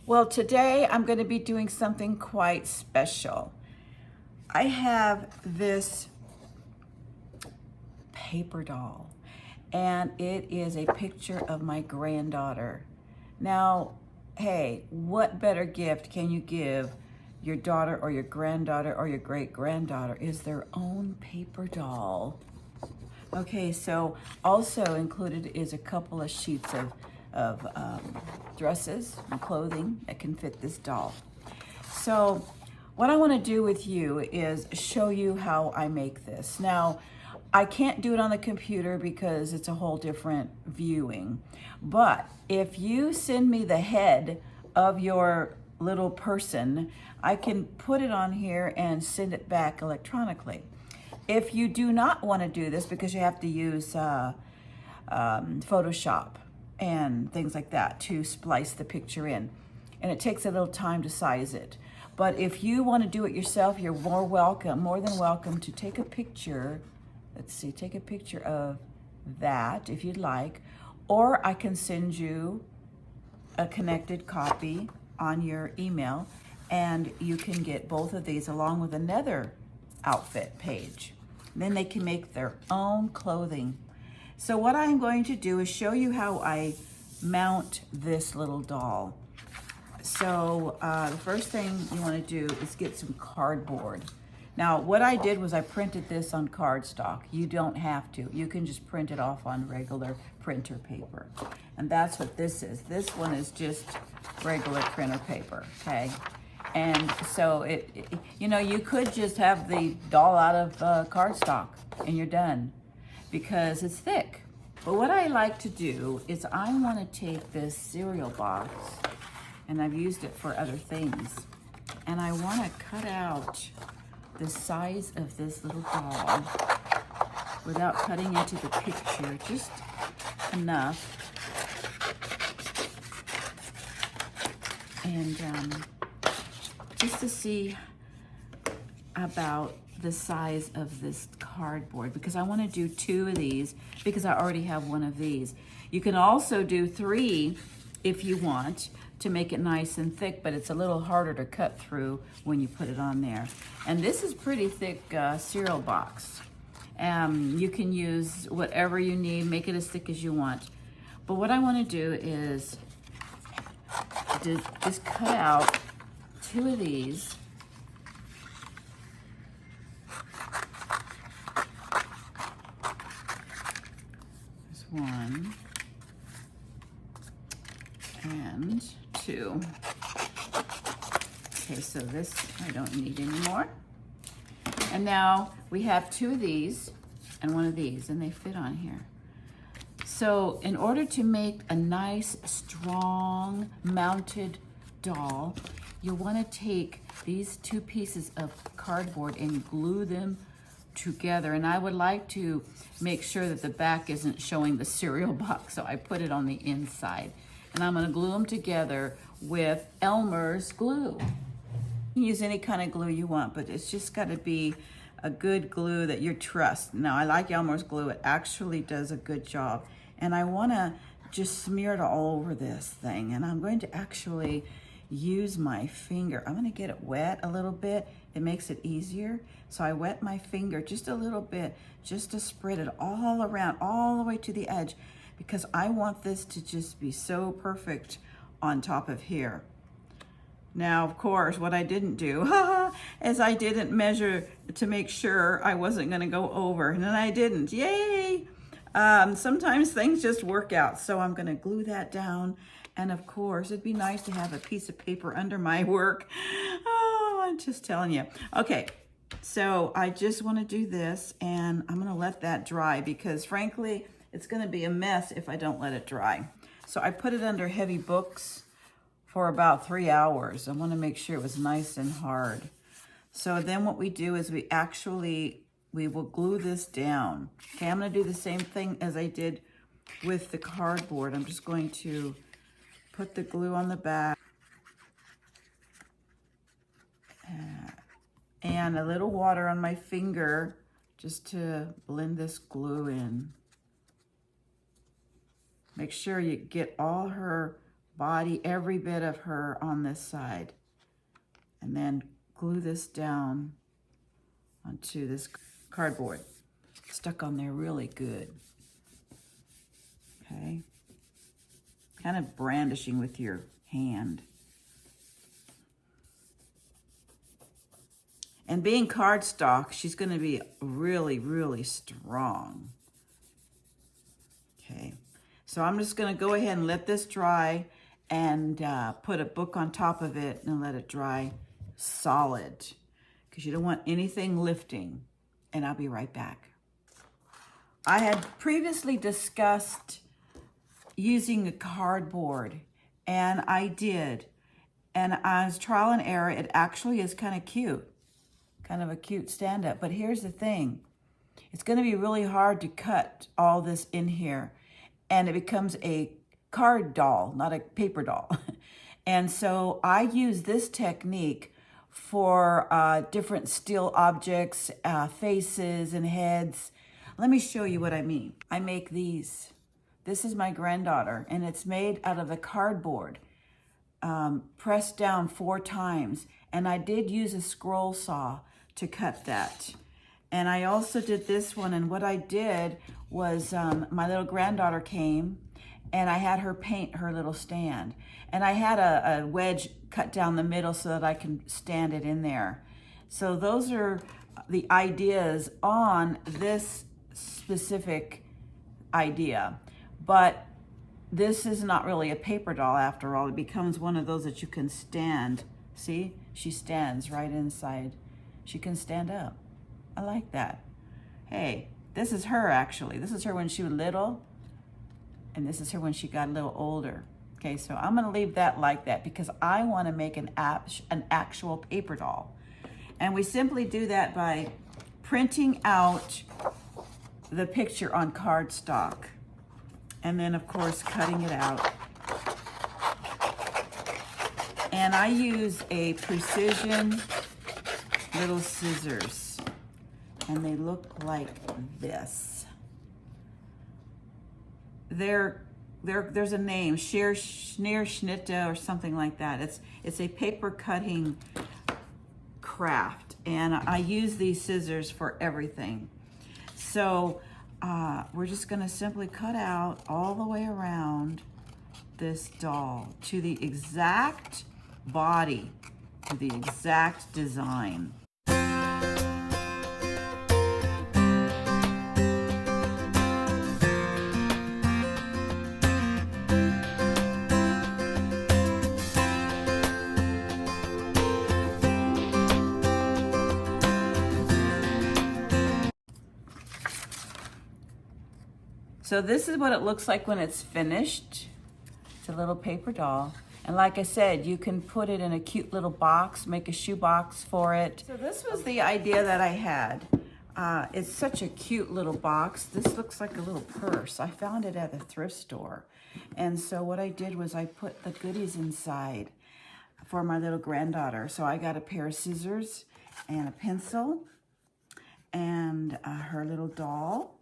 Well, today I'm going to be doing something quite special. I have this paper doll, and it is a picture of my granddaughter. Now, hey, what better gift can you give your daughter or your granddaughter or your great-granddaughter is their own paper doll. Okay, so also included is a couple of sheets of dresses and clothing that can fit this doll. So what I want to do with you is show you how I make this. Now, I can't do it on the computer because it's a whole different viewing. But if you send me the head of your little person, I can put it on here and send it back electronically. If you do not want to do this because you have to use Photoshop and things like that to splice the picture in, and it takes a little time to size it. But if you want to do it yourself, you're more than welcome to take a picture. Let's see, take a picture of that if you'd like, or I can send you a connected copy on your email, and you can get both of these along with another outfit page. Then they can make their own clothing. So what I'm going to do is show you how I mount this little doll. So the first thing you want to do is get some cardboard. Now what I did was I printed this on cardstock. You don't have to. You can just print it off on regular printer paper. And that's what this is. This one is just regular printer paper, okay? And so you could just have the doll out of cardstock and you're done because it's thick. But what I like to do is I want to take this cereal box, and I've used it for other things, and I want to cut out the size of this little doll without cutting into the picture, just enough. And just to see about the size of this cardboard, because I want to do 2 of these because I already have one of these. You can also do 3 if you want to make it nice and thick, but it's a little harder to cut through when you put it on there. And this is pretty thick cereal box. You can use whatever you need, make it as thick as you want. But what I want to do is just cut out 2 of these. There's 1 and 2. Okay, so this I don't need anymore. And now we have 2 of these and 1 of these, and they fit on here. So in order to make a nice, strong, mounted doll, you want to take these 2 pieces of cardboard and glue them together. And I would like to make sure that the back isn't showing the cereal box, so I put it on the inside. And I'm going to glue them together with Elmer's glue. You can use any kind of glue you want, but it's just got to be a good glue that you trust. Now, I like Elmer's glue. It actually does a good job. And I want to just smear it all over this thing. And I'm going to actually use my finger. I'm going to get it wet a little bit. It makes it easier. So I wet my finger just a little bit, just to spread it all around, all the way to the edge, because I want this to just be so perfect on top of here. Now, of course, what I didn't do is I didn't measure to make sure I wasn't going to go over, and then I didn't. Yay! Sometimes things just work out, so I'm going to glue that down. And of course, it'd be nice to have a piece of paper under my work. Oh, I'm just telling you. Okay, so I just want to do this, and I'm going to let that dry because, frankly, it's going to be a mess if I don't let it dry. So I put it under heavy books for about 3 hours. I want to make sure it was nice and hard. So then what we do is we will glue this down. Okay, I'm going to do the same thing as I did with the cardboard. I'm just going to put the glue on the back and a little water on my finger just to blend this glue in. Make sure you get all her body, every bit of her on this side. And then glue this down onto this cardboard. Stuck on there really good. Okay. Kind of brandishing with your hand. And being cardstock, she's going to be really, really strong. Okay. So I'm just going to go ahead and let this dry and put a book on top of it and let it dry solid, because you don't want anything lifting. And I'll be right back. I had previously discussed using a cardboard, and I did. And as trial and error, it actually is kind of cute. Kind of a cute stand-up. But here's the thing. It's going to be really hard to cut all this in here. And it becomes a card doll, not a paper doll. And so I use this technique for different steel objects, faces and heads. Let me show you what I mean. I make these. This is my granddaughter, and it's made out of the cardboard, pressed down 4 times. And I did use a scroll saw to cut that. And I also did this one, and what I did was my little granddaughter came, and I had her paint her little stand. And I had a wedge cut down the middle so that I can stand it in there. So those are the ideas on this specific idea. But this is not really a paper doll after all. It becomes one of those that you can stand. See, she stands right inside. She can stand up. I like that. Hey, this is her actually. This is her when she was little, and this is her when she got a little older. Okay, so I'm gonna leave that like that because I wanna make an actual paper doll. And we simply do that by printing out the picture on cardstock. And then of course, cutting it out. And I use a precision little scissors, and they look like this. There's a name, Schneerschnitte or something like that. It's a paper cutting craft, and I use these scissors for everything. So we're just gonna simply cut out all the way around this doll to the exact body, to the exact design. So this is what it looks like when it's finished. It's a little paper doll. And like I said, you can put it in a cute little box, make a shoe box for it. So this was the idea that I had. It's such a cute little box. This looks like a little purse. I found it at the thrift store. And so what I did was I put the goodies inside for my little granddaughter. So I got a pair of scissors and a pencil and her little doll.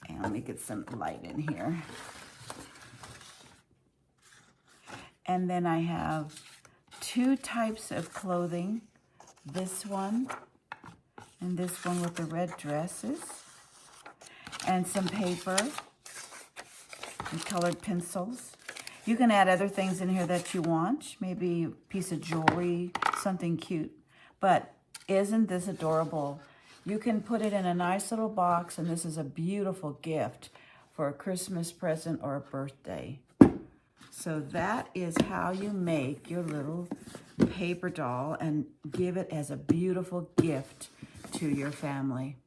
And let me get some light in here. And then I have 2 types of clothing. This one and this one with the red dresses. And some paper and colored pencils. You can add other things in here that you want. Maybe a piece of jewelry, something cute. But isn't this adorable? You can put it in a nice little box, and this is a beautiful gift for a Christmas present or a birthday. So that is how you make your little paper doll and give it as a beautiful gift to your family.